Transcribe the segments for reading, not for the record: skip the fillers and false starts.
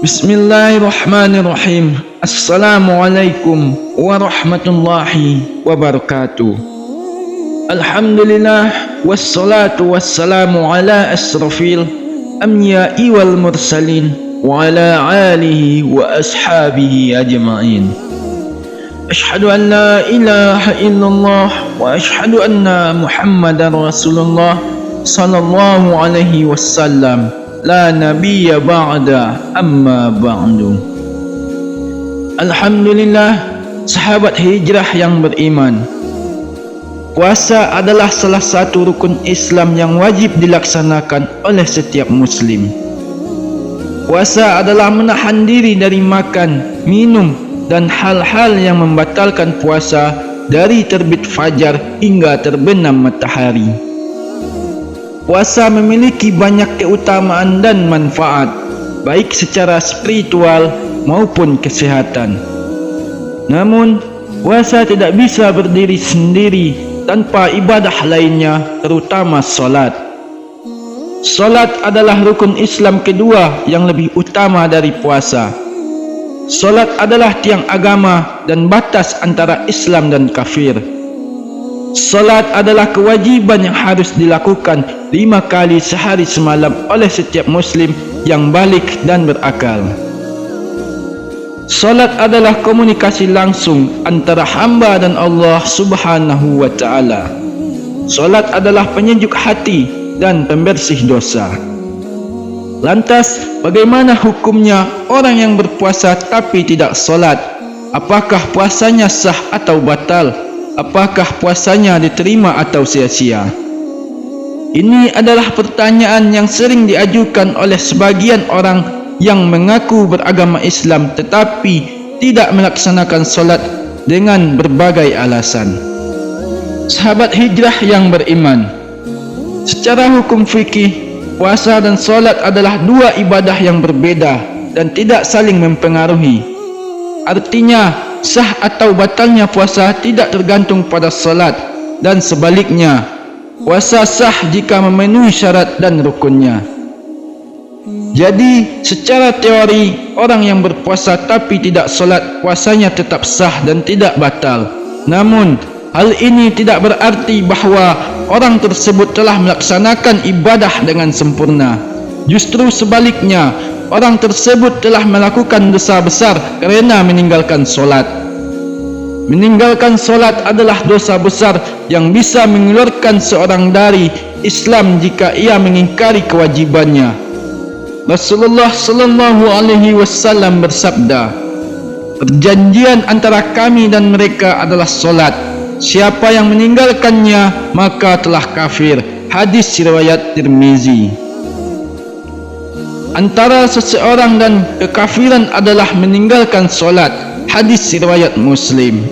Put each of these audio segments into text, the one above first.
Bismillahirrahmanirrahim. Assalamualaikum warahmatullahi wabarakatuh. Alhamdulillah wassalatu wassalamu ala asrafil anbiya'i wal mursalin wa ala alihi wa ashabihi ajma'in. Ashhadu an la ilaha illallah wa ashhadu anna Muhammadar Rasulullah sallallahu alaihi wasallam. La nabiyya ba'da amma ba'du. Alhamdulillah, sahabat hijrah yang beriman, puasa adalah salah satu rukun Islam yang wajib dilaksanakan oleh setiap muslim. Puasa adalah menahan diri dari makan, minum dan hal-hal yang membatalkan puasa dari terbit fajar hingga terbenam matahari. Puasa memiliki banyak keutamaan dan manfaat, baik secara spiritual maupun kesehatan. Namun, puasa tidak bisa berdiri sendiri tanpa ibadah lainnya, terutama solat. Solat adalah rukun Islam kedua yang lebih utama dari puasa. Solat adalah tiang agama dan batas antara Islam dan kafir. Salat adalah kewajiban yang harus dilakukan 5 kali sehari semalam oleh setiap muslim yang balik dan berakal. Salat adalah komunikasi langsung antara hamba dan Allah Subhanahu wa ta'ala. Salat adalah penyejuk hati dan pembersih dosa. Lantas, bagaimana hukumnya orang yang berpuasa tapi tidak salat? Apakah puasanya sah atau batal? Apakah puasanya diterima atau sia-sia? Ini adalah pertanyaan yang sering diajukan oleh sebagian orang yang mengaku beragama Islam tetapi tidak melaksanakan solat dengan berbagai alasan. Sahabat hijrah yang beriman, secara hukum fikih, puasa dan solat adalah dua ibadah yang berbeda dan tidak saling mempengaruhi. Artinya, sah atau batalnya puasa tidak tergantung pada salat, dan sebaliknya, puasa sah jika memenuhi syarat dan rukunnya. Jadi, secara teori, orang yang berpuasa tapi tidak salat, puasanya tetap sah dan tidak batal. Namun, hal ini tidak berarti bahawa orang tersebut telah melaksanakan ibadah dengan sempurna. Justru sebaliknya, orang tersebut telah melakukan dosa besar kerana meninggalkan solat. Meninggalkan solat adalah dosa besar yang bisa mengeluarkan seorang dari Islam jika ia mengingkari kewajibannya. Rasulullah sallallahu alaihi wasallam bersabda, "Perjanjian antara kami dan mereka adalah solat. Siapa yang meninggalkannya maka telah kafir." Hadis riwayat Tirmizi. Antara seseorang dan kekafiran adalah meninggalkan solat. Hadis riwayat Muslim.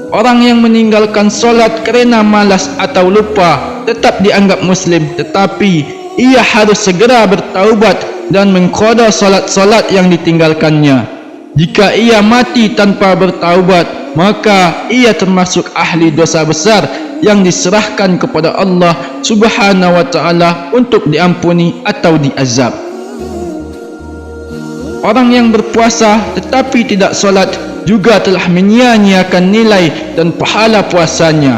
Orang yang meninggalkan solat kerana malas atau lupa tetap dianggap Muslim, tetapi ia harus segera bertaubat dan mengqada solat-solat yang ditinggalkannya. Jika ia mati tanpa bertaubat, maka ia termasuk ahli dosa besar yang diserahkan kepada Allah Subhanahu wa ta'ala untuk diampuni atau diazab. Orang yang berpuasa tetapi tidak solat juga telah menyia-nyiakan nilai dan pahala puasanya.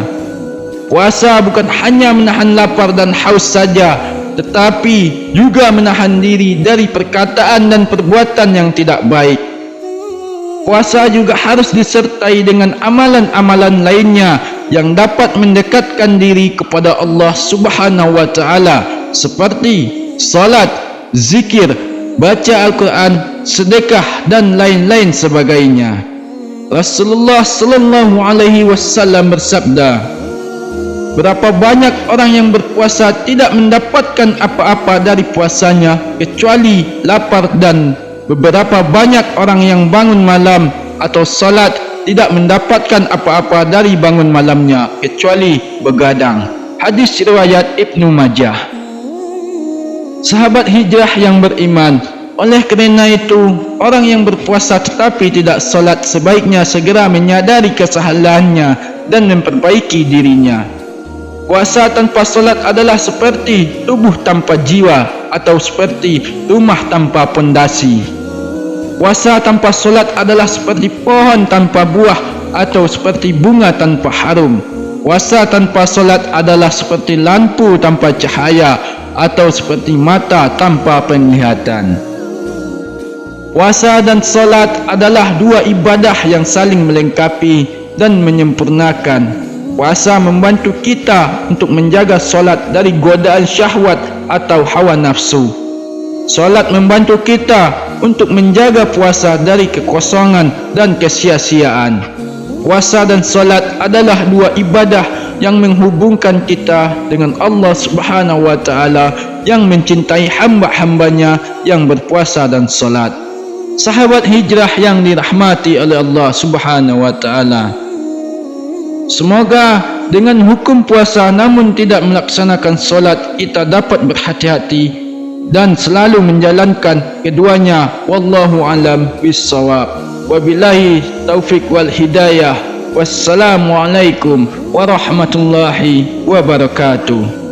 Puasa bukan hanya menahan lapar dan haus saja, tetapi juga menahan diri dari perkataan dan perbuatan yang tidak baik. Puasa juga harus disertai dengan amalan-amalan lainnya yang dapat mendekatkan diri kepada Allah Subhanahu wa ta'ala seperti salat, zikir, baca Al-Quran, sedekah dan lain-lain sebagainya. Rasulullah sallallahu alaihi wasallam bersabda, "Berapa banyak orang yang berpuasa tidak mendapatkan apa-apa dari puasanya kecuali lapar, dan beberapa banyak orang yang bangun malam atau salat tidak mendapatkan apa-apa dari bangun malamnya kecuali begadang." Hadis riwayat Ibnu Majah. Sahabat hijrah yang beriman, oleh kerana itu, orang yang berpuasa tetapi tidak salat sebaiknya segera menyadari kesalahannya dan memperbaiki dirinya. Puasa tanpa salat adalah seperti tubuh tanpa jiwa atau seperti rumah tanpa pondasi. Puasa tanpa solat adalah seperti pohon tanpa buah atau seperti bunga tanpa harum. Puasa tanpa solat adalah seperti lampu tanpa cahaya atau seperti mata tanpa penglihatan. Puasa dan solat adalah dua ibadah yang saling melengkapi dan menyempurnakan. Puasa membantu kita untuk menjaga solat dari godaan syahwat atau hawa nafsu. Solat membantu kita untuk menjaga puasa dari kekosongan dan kesia-siaan. Puasa dan solat adalah dua ibadah yang menghubungkan kita dengan Allah Subhanahu wa taala yang mencintai hamba-hambanya yang berpuasa dan solat. Sahabat hijrah yang dirahmati oleh Allah Subhanahu wa taala, semoga dengan hukum puasa namun tidak melaksanakan solat, kita dapat berhati-hati dan selalu menjalankan keduanya. Wallahu alam bissawab. Wabillahi taufik wal hidayah. Wassalamualaikum warahmatullahi wabarakatuh.